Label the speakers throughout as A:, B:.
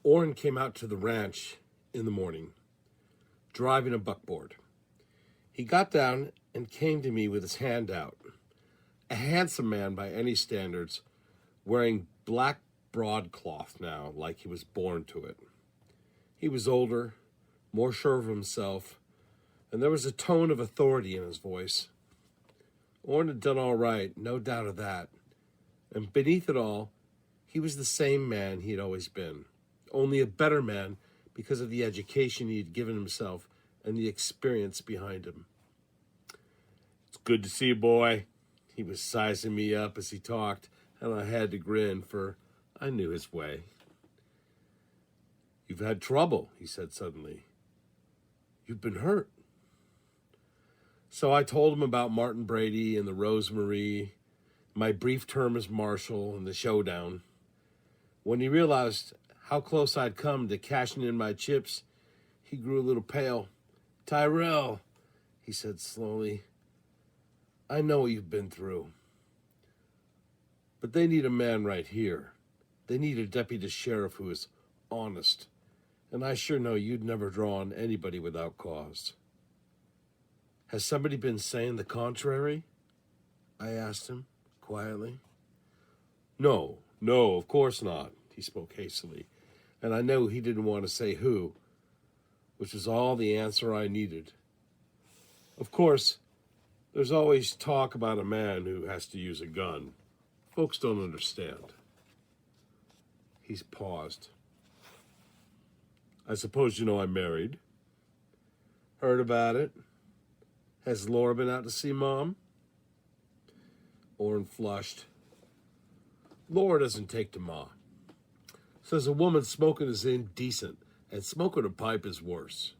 A: Orrin came out to the ranch in the morning, driving a buckboard. He got down and came to me with his hand out. A handsome man by any standards, wearing black broadcloth now, like he was born to it. He was older, more sure of himself, and there was a tone of authority in his voice. Orrin had done all right, no doubt of that. And beneath it all, he was the same man he had always been, only a better man because of the education he had given himself and the experience behind him. "It's good to see you, boy." He was sizing me up as he talked, and I had to grin, for I knew his way. "You've had trouble," he said suddenly. "You've been hurt." So I told him about Martin Brady and the Rosemarie, my brief term as marshal, and the showdown. When he realized how close I'd come to cashing in my chips, he grew a little pale. "Tyrel," he said slowly, "I know what you've been through. But they need a man right here. They need a deputy sheriff who is honest. And I sure know you'd never draw on anybody without cause." "Has somebody been saying the contrary?" I asked him quietly. No, of course not," he spoke hastily, and I knew he didn't want to say who, which was all the answer I needed. Of course, there's always talk about a man who has to use a gun. Folks don't understand. He's paused. "I suppose you know I'm married." "Heard about it. Has Laura been out to see Mom?" Orrin flushed. "Laura doesn't take to Ma. Says a woman smoking is indecent, and smoking a pipe is worse."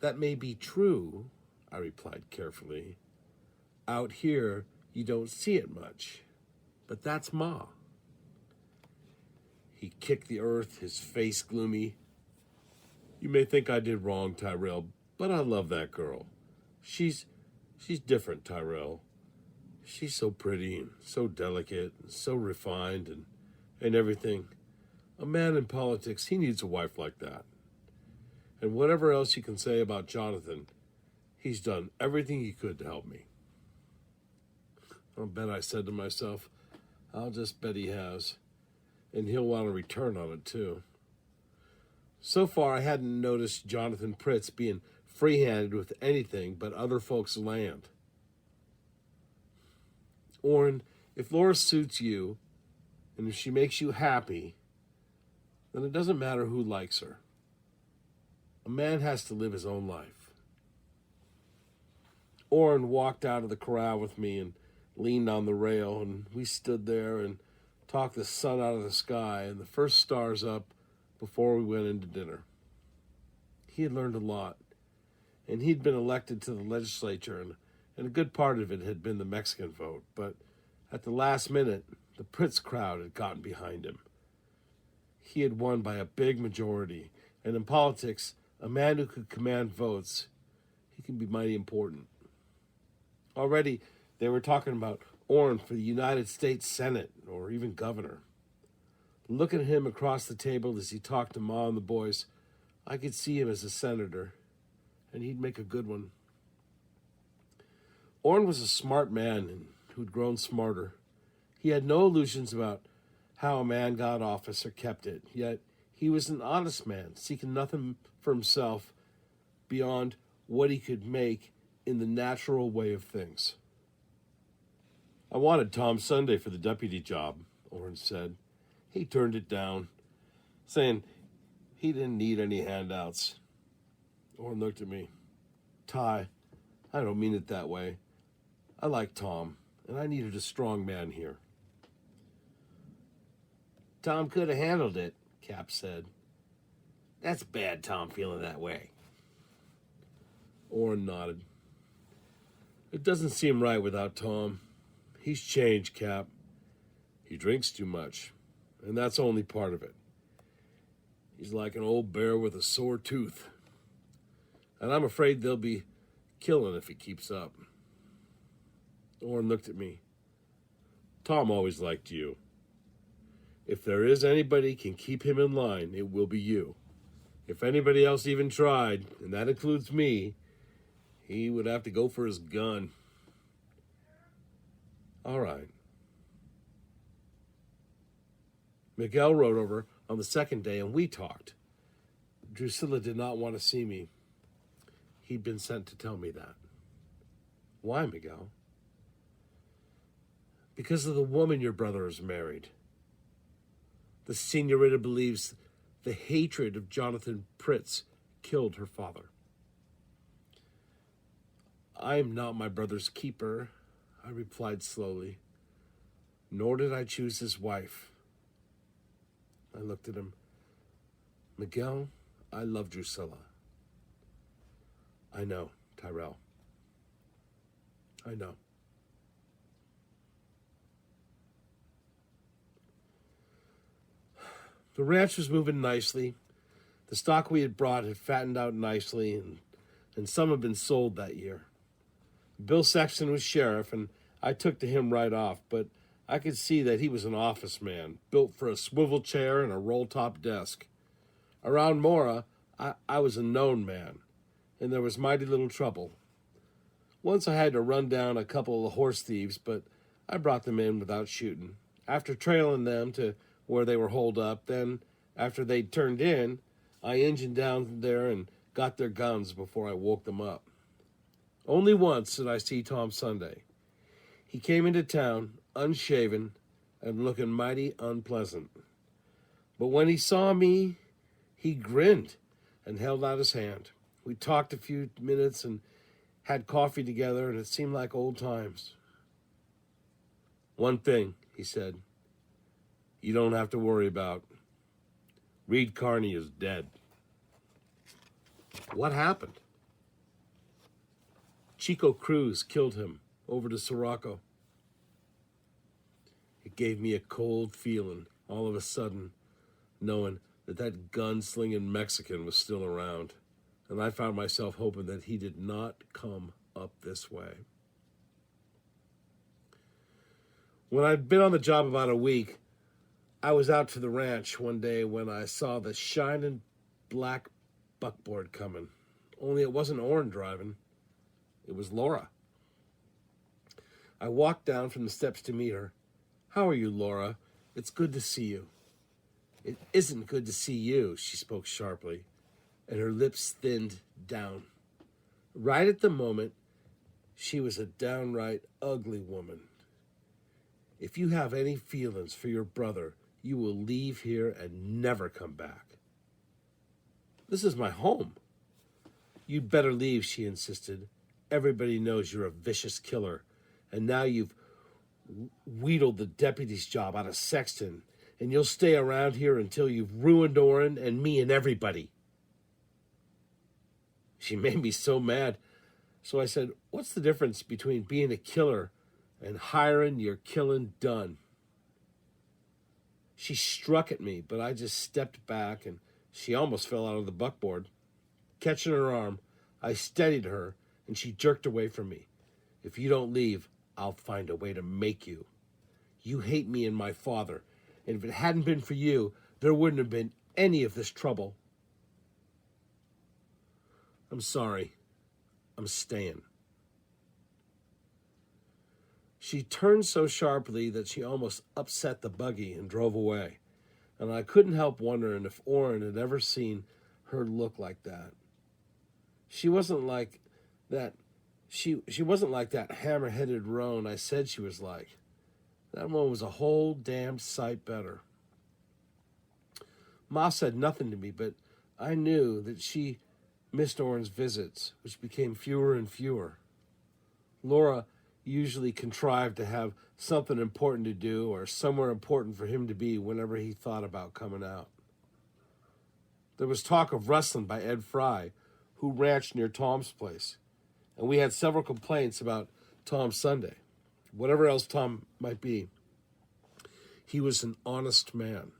A: "That may be true," I replied carefully. "Out here, you don't see it much. But that's Ma." He kicked the earth, his face gloomy. "You may think I did wrong, Tyrel, but I love that girl. She's different, Tyrel. She's so pretty and so delicate and so refined and everything. A man in politics, he needs a wife like that. And whatever else you can say about Jonathan, he's done everything he could to help me." I'll bet I said to myself, I'll just bet he has. And he'll want a return on it, too. So far, I hadn't noticed Jonathan Pritz being free-handed with anything but other folks' land. "Orrin, if Laura suits you, and if she makes you happy, then it doesn't matter who likes her. A man has to live his own life." Orrin walked out of the corral with me and leaned on the rail, and we stood there and talked the sun out of the sky and the first stars up before we went into dinner. He had learned a lot, and he'd been elected to the legislature, and a good part of it had been the Mexican vote, but at the last minute, the Pritz crowd had gotten behind him. He had won by a big majority, and in politics, a man who could command votes, he can be mighty important. Already, they were talking about Orrin for the United States Senate or even governor. Looking at him across the table as he talked to Ma and the boys, I could see him as a senator, and he'd make a good one. Orrin was a smart man who'd grown smarter. He had no illusions about how a man got office or kept it, yet he was an honest man, seeking nothing for himself beyond what he could make in the natural way of things. "I wanted Tom Sunday for the deputy job," Orrin said. He turned it down, saying he didn't need any handouts. Orrin looked at me. "Ty, I don't mean it that way. I like Tom, and I needed a strong man here." "Tom could have handled it," Cap said. "That's bad, Tom feeling that way." Orrin nodded. "It doesn't seem right without Tom. He's changed, Cap. He drinks too much, and that's only part of it. He's like an old bear with a sore tooth. And I'm afraid they'll be killing if he keeps up." Orrin looked at me. "Tom always liked you. If there is anybody can keep him in line, it will be you. If anybody else even tried, and that includes me, he would have to go for his gun. All right. Miguel rode over on the second day, and we talked. Drusilla did not want to see me. He'd been sent to tell me that. Why, Miguel? Because of the woman your brother has married. The senorita believes the hatred of Jonathan Pritz killed her father. I am not my brother's keeper, I replied slowly. Nor did I choose his wife. I looked at him. Miguel, I love Drusilla. I know, Tyrel. I know. The ranch was moving nicely. The stock we had brought had fattened out nicely, and some had been sold that year. Bill Sexton was sheriff, and I took to him right off, but I could see that he was an office man, built for a swivel chair and a roll-top desk. Around Mora, I was a known man, and there was mighty little trouble. Once I had to run down a couple of horse thieves, but I brought them in without shooting. After trailing them to where they were holed up, then, after they'd turned in, I engined down there and got their guns before I woke them up. Only once did I see Tom Sunday. He came into town, unshaven, and looking mighty unpleasant. But when he saw me, he grinned and held out his hand. We talked a few minutes and had coffee together, and it seemed like old times. One thing, he said, you don't have to worry about. Reed Carney is dead. What happened? Chico Cruz killed him over to Sirocco. It gave me a cold feeling all of a sudden, knowing that gun-slinging Mexican was still around, and I found myself hoping that he did not come up this way. When I'd been on the job about a week, I was out to the ranch one day when I saw the shining black buckboard coming. Only it wasn't Orrin driving. It was Laura. I walked down from the steps to meet her. How are you, Laura? It's good to see you. It isn't good to see you, she spoke sharply, and her lips thinned down. Right at the moment, she was a downright ugly woman. If you have any feelings for your brother, you will leave here and never come back. This is my home. You'd better leave, she insisted. Everybody knows you're a vicious killer, and now you've wheedled the deputy's job out of Sexton, and you'll stay around here until you've ruined Orrin and me and everybody. She made me so mad. So I said, what's the difference between being a killer and hiring your killing done? She struck at me, but I just stepped back, and she almost fell out of the buckboard. Catching her arm, I steadied her, and she jerked away from me. If you don't leave, I'll find a way to make you. You hate me and my father, and if it hadn't been for you, there wouldn't have been any of this trouble. I'm sorry. I'm staying. She turned so sharply that she almost upset the buggy and drove away, and I couldn't help wondering if Orrin had ever seen her look like that. She wasn't like that. She wasn't like that hammer-headed roan I said she was like. That one was a whole damn sight better. Ma said nothing to me, but I knew that she missed Orrin's visits, which became fewer and fewer. Laura usually contrived to have something important to do or somewhere important for him to be whenever he thought about coming out. There was talk of wrestling by Ed Fry, who ranched near Tom's place, and we had several complaints about Tom Sunday, whatever else Tom might be. He was an honest man.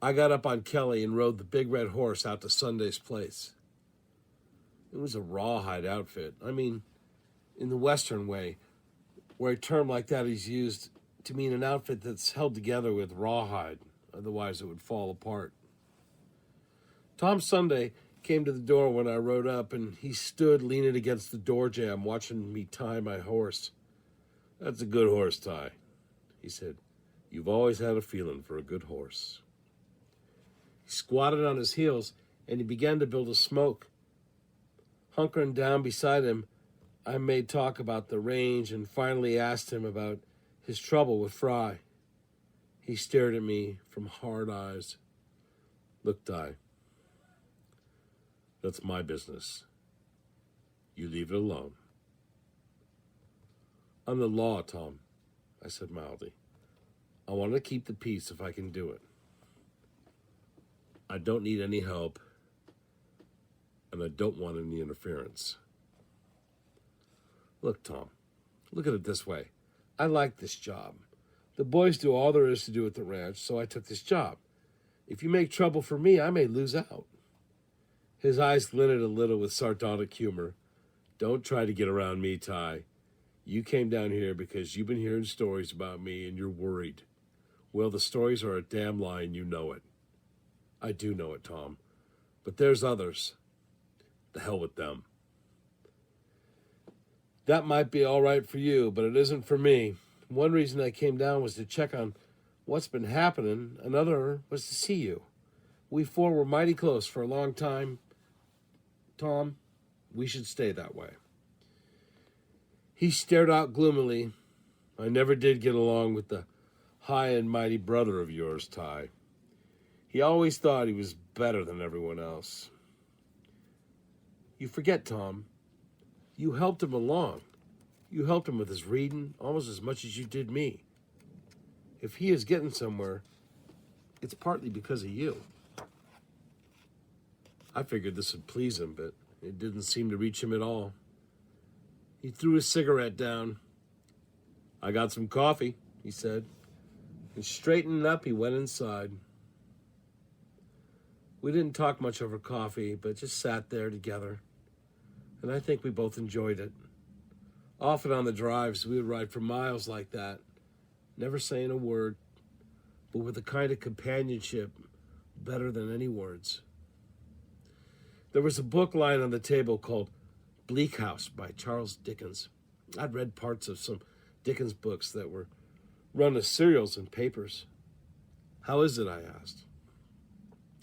A: I got up on Kelly and rode the big red horse out to Sunday's place. It was a rawhide outfit. I mean, in the Western way, where a term like that is used to mean an outfit that's held together with rawhide, otherwise it would fall apart. Tom Sunday came to the door when I rode up, and he stood leaning against the door jamb, watching me tie my horse. "That's a good horse, Ty," he said. "You've always had a feeling for a good horse." He squatted on his heels, and he began to build a smoke. Hunkering down beside him, I made talk about the range and finally asked him about his trouble with Fry. He stared at me from hard eyes. "Look, Ty, that's my business. You leave it alone." "I'm the law, Tom," I said mildly. "I want to keep the peace if I can do it. I don't need any help, and I don't want any interference." "Look, Tom, look at it this way. I like this job. The boys do all there is to do at the ranch, so I took this job. If you make trouble for me, I may lose out." His eyes glinted a little with sardonic humor. "Don't try to get around me, Ty. You came down here because you've been hearing stories about me and you're worried. Well, the stories are a damn lie and you know it." "I do know it, Tom. But there's others. The hell with them." "That might be all right for you, but it isn't for me. One reason I came down was to check on what's been happening. Another was to see you. We four were mighty close for a long time. Tom, we should stay that way." He stared out gloomily. "I never did get along with the high and mighty brother of yours, Ty. He always thought he was better than everyone else." "You forget, Tom. You helped him along. You helped him with his reading almost as much as you did me. If he is getting somewhere, it's partly because of you." I figured this would please him, but it didn't seem to reach him at all. He threw his cigarette down. "I got some coffee," he said, and straightening up, he went inside. We didn't talk much over coffee, but just sat there together, and I think we both enjoyed it. Often on the drives, we would ride for miles like that, never saying a word, but with a kind of companionship better than any words. There was a book lying on the table called Bleak House by Charles Dickens. I'd read parts of some Dickens books that were run as serials in papers. "How is it?" I asked.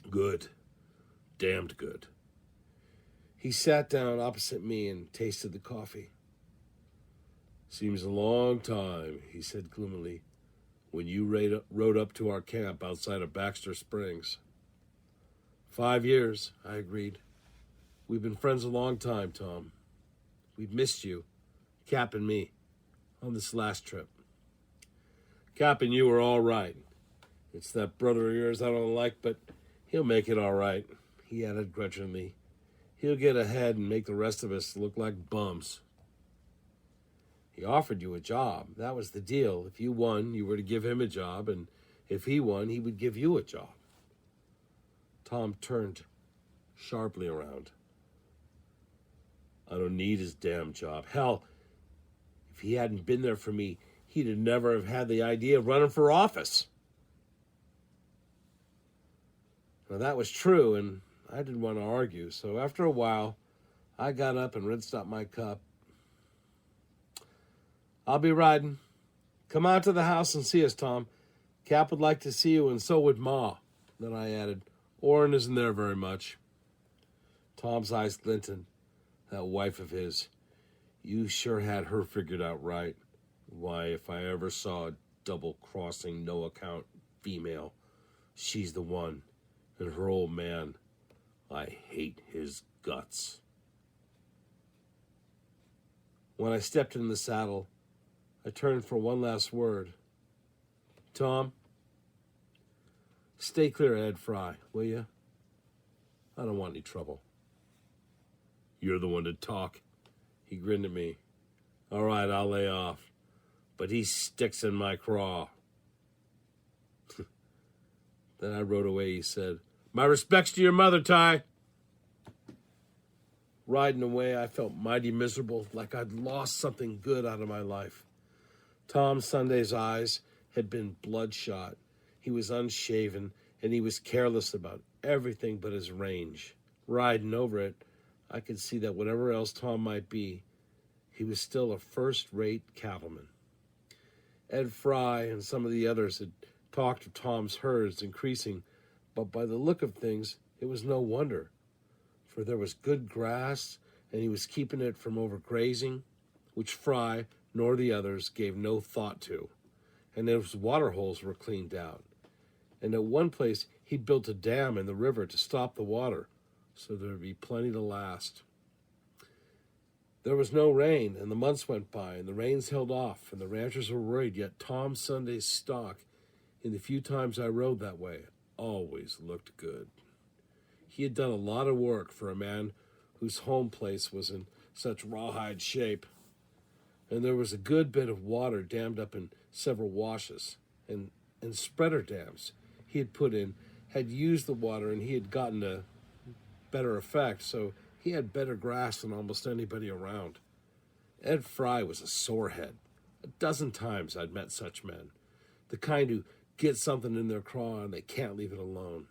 A: "Good. Damned good." He sat down opposite me and tasted the coffee. "Seems a long time," he said gloomily, "when you rode up to our camp outside of Baxter Springs." 5 years, I agreed. "We've been friends a long time, Tom. We've missed you, Cap and me, on this last trip." "Cap and you are all right. It's that brother of yours I don't like, but he'll make it all right," he added grudgingly. "He'll get ahead and make the rest of us look like bums." "He offered you a job. That was the deal. If you won, you were to give him a job, and if he won, he would give you a job." Tom turned sharply around. "I don't need his damn job. Hell, if he hadn't been there for me, he'd have never have had the idea of running for office." Now, that was true, and I didn't want to argue, so after a while, I got up and rinsed out my cup. "I'll be riding. Come out to the house and see us, Tom. Cap would like to see you, and so would Ma." Then I added, "Orrin isn't there very much." Tom's eyes glinted. "That wife of his, you sure had her figured out right. Why, if I ever saw a double-crossing, no-account female, she's the one. And her old man, I hate his guts." When I stepped in the saddle, I turned for one last word. "Tom, stay clear of Ed Fry, will you? I don't want any trouble." "You're the one to talk." He grinned at me. "All right, I'll lay off. But he sticks in my craw." Then I rode away, he said. "My respects to your mother, Ty." Riding away, I felt mighty miserable, like I'd lost something good out of my life. Tom Sunday's eyes had been bloodshot. He was unshaven, and he was careless about everything but his range. Riding over it, I could see that whatever else Tom might be, he was still a first-rate cattleman. Ed Fry and some of the others had talked of Tom's herds increasing, but by the look of things, it was no wonder, for there was good grass, and he was keeping it from overgrazing, which Fry nor the others gave no thought to, and his water holes were cleaned out. And at one place, he built a dam in the river to stop the water, so there would be plenty to last. There was no rain, and the months went by, and the rains held off, and the ranchers were worried, yet Tom Sunday's stock, in the few times I rode that way, always looked good. He had done a lot of work for a man whose home place was in such rawhide shape, and there was a good bit of water dammed up in several washes, and spreader dams he had put in had used the water, and he had gotten a better effect, so he had better grass than almost anybody around. Ed Fry was a sorehead. A dozen times I'd met such men, the kind who get something in their craw and they can't leave it alone.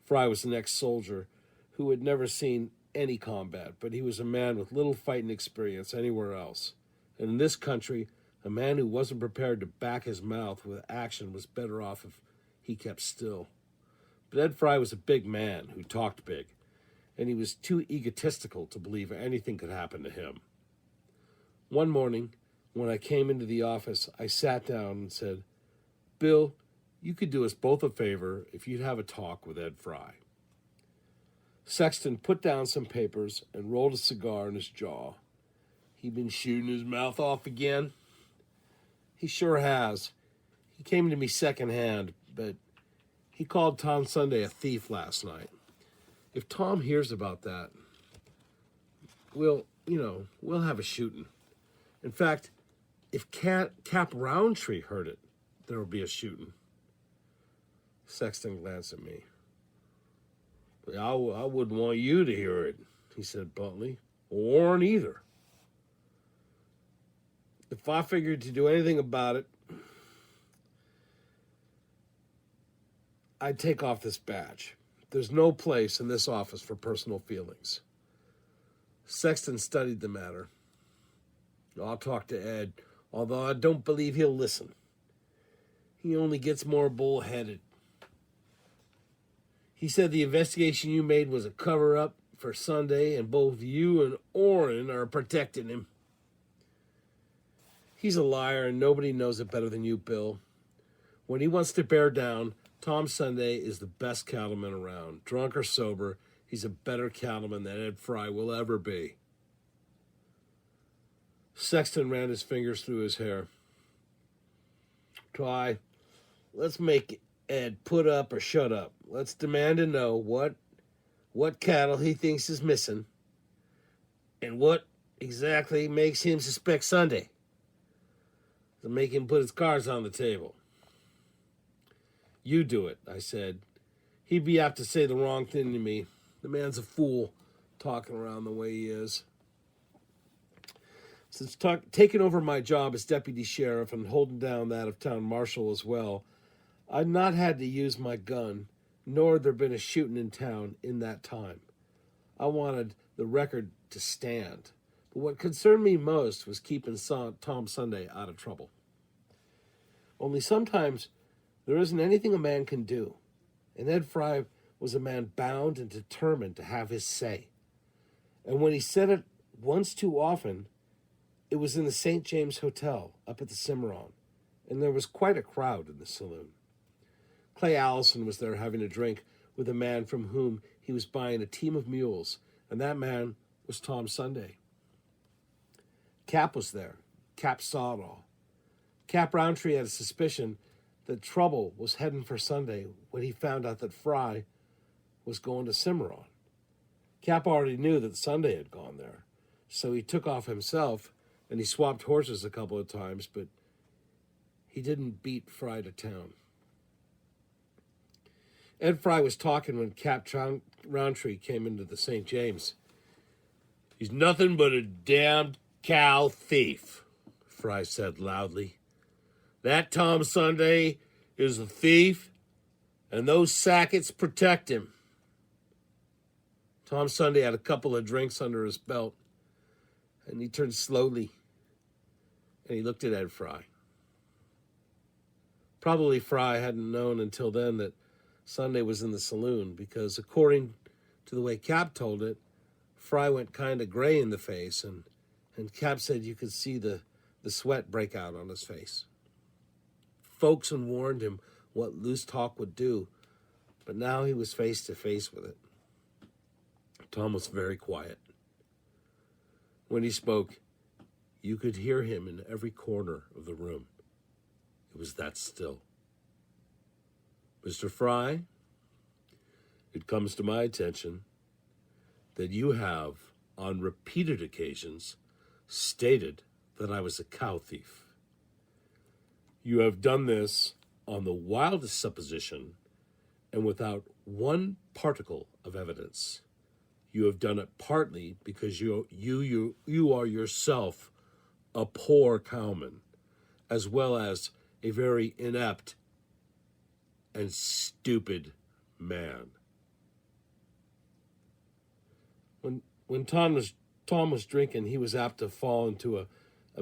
A: Fry was an ex-soldier who had never seen any combat, but he was a man with little fighting experience anywhere else. And in this country, a man who wasn't prepared to back his mouth with action was better off if he kept still. But Ed Fry was a big man who talked big, and he was too egotistical to believe anything could happen to him. One morning, when I came into the office, I sat down and said, "Bill, you could do us both a favor if you'd have a talk with Ed Fry." Sexton put down some papers and rolled a cigar in his jaw. "He been shooting his mouth off again?" "He sure has. He came to me secondhand, but he called Tom Sunday a thief last night. If Tom hears about that, we'll have a shooting. In fact, if Cap Roundtree heard it, there will be a shooting." Sexton glanced at me. I wouldn't want you to hear it," he said bluntly, "or Warren either. If I figured to do anything about it, I'd take off this badge. There's no place in this office for personal feelings." Sexton studied the matter. "I'll talk to Ed, although I don't believe he'll listen. He only gets more bullheaded. He said the investigation you made was a cover-up for Sunday, and both you and Orrin are protecting him." "He's a liar, and nobody knows it better than you, Bill. When he wants to bear down, Tom Sunday is the best cattleman around. Drunk or sober, he's a better cattleman than Ed Fry will ever be." Sexton ran his fingers through his hair. "Try. Let's make Ed put up or shut up. Let's demand to know what cattle he thinks is missing, and what exactly makes him suspect Sunday. To make him put his cards on the table." "You do it," I said. "He'd be apt to say the wrong thing to me. The man's a fool, talking around the way he is." Since taking over my job as deputy sheriff and holding down that of town marshal as well, I'd not had to use my gun, nor had there been a shooting in town in that time. I wanted the record to stand, but what concerned me most was keeping Tom Sunday out of trouble. Only sometimes there isn't anything a man can do, and Ed Fry was a man bound and determined to have his say. And when he said it once too often, it was in the St. James Hotel up at the Cimarron, and there was quite a crowd in the saloon. Clay Allison was there having a drink with a man from whom he was buying a team of mules, and that man was Tom Sunday. Cap was there. Cap saw it all. Cap Roundtree had a suspicion that trouble was heading for Sunday when he found out that Fry was going to Cimarron. Cap already knew that Sunday had gone there, so he took off himself, and he swapped horses a couple of times, but he didn't beat Fry to town. Ed Fry was talking when Cap Roundtree came into the St. James. "He's nothing but a damned cow thief," Fry said loudly. That Tom Sunday is a thief, and those Sackets protect him. Tom Sunday had a couple of drinks under his belt, and he turned slowly, and he looked at Ed Fry. Probably Fry hadn't known until then that Sunday was in the saloon, because according to the way Cap told it, Fry went kind of gray in the face, and Cap said you could see the sweat break out on his face. Folks had warned him what loose talk would do, but now he was face to face with it. Tom was very quiet. When he spoke, you could hear him in every corner of the room. It was that still. Mr. Fry, it comes to my attention that you have, on repeated occasions, stated that I was a cow thief. You have done this on the wildest supposition and without one particle of evidence. You have done it partly because you are yourself a poor cowman, as well as a very inept and stupid man. When Tom was drinking, he was apt to fall into a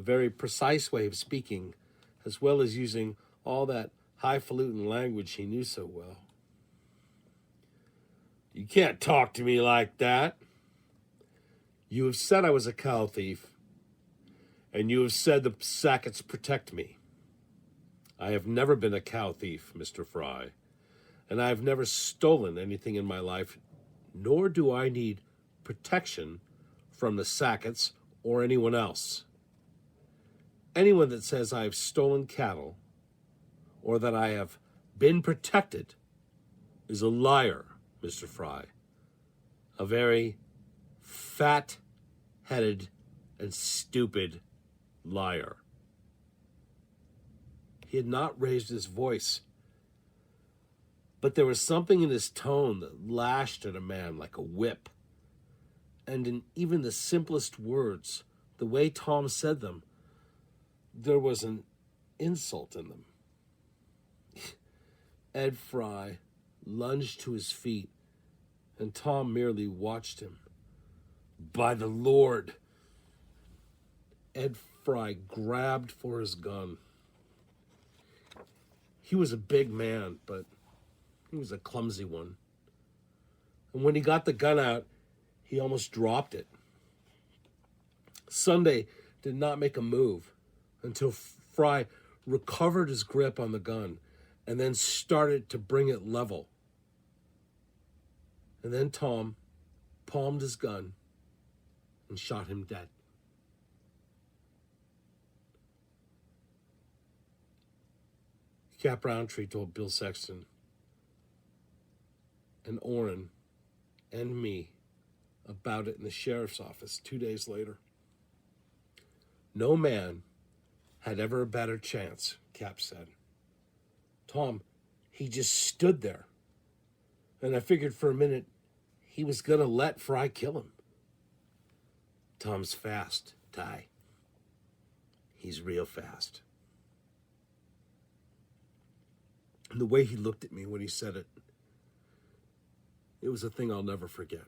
A: very precise way of speaking, as well as using all that highfalutin language he knew so well. You can't talk to me like that. You have said I was a cow thief, and you have said the Sackets protect me. I have never been a cow thief, Mr. Fry, and I have never stolen anything in my life, nor do I need protection from the Sackets or anyone else. Anyone that says I have stolen cattle or that I have been protected is a liar, Mr. Fry. A very fat-headed and stupid liar. He had not raised his voice, but there was something in his tone that lashed at a man like a whip. And in even the simplest words, the way Tom said them, there was an insult in them. Ed Fry lunged to his feet, and Tom merely watched him. By the Lord! Ed Fry grabbed for his gun. He was a big man, but he was a clumsy one. And when he got the gun out, he almost dropped it. Sunday did not make a move until Fry recovered his grip on the gun and then started to bring it level. And then Tom palmed his gun and shot him dead. Cap Roundtree told Bill Sexton and Orrin and me about it in the sheriff's office 2 days later. No man had ever a better chance, Cap said. Tom, he just stood there. And I figured for a minute he was going to let Fry kill him. Tom's fast, Ty. He's real fast. And the way he looked at me when he said it, it was a thing I'll never forget.